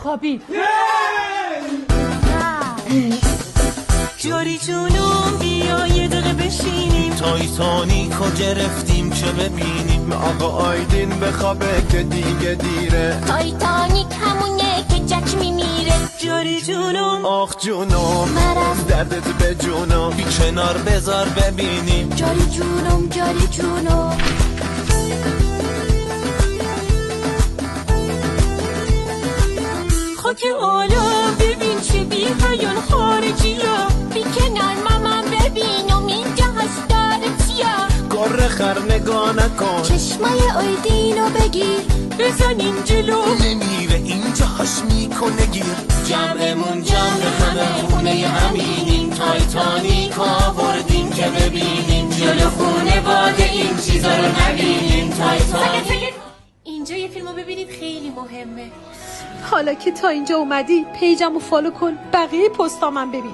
خوابید. جاری جونم بیا یه دقیقه بشینیم، تایتانیکو گرفتیم که ببینیم. آقا آیدین بخوابه که دیگه دیره. تایتانیک همونه که جک میمیره. جاری جونم آخ جونم مرض دردت به جونم، بی کنار بذار ببینیم. جاری جونم جاری جونم. خاک عالم ببین چه بی حیان خارجی ها، بی کنار مامان ببینم اینجا هست داره چیا. گر خر نگاه نکن، چشمای آیدینو بگیر، بزنیم جلو نمیره اینجا هاش میکنه گیر. جمعمون جمع همه خونه همینیم، تایتانیک آوردیم که ببینیم، جلو خونه باده این چیزا رو نبینیم. تایتانیک اینجا یه فیلمو ببینید خیلی مهمه. حالا که تا اینجا اومدی پیجمو فالو کن، بقیه پستامم ببین.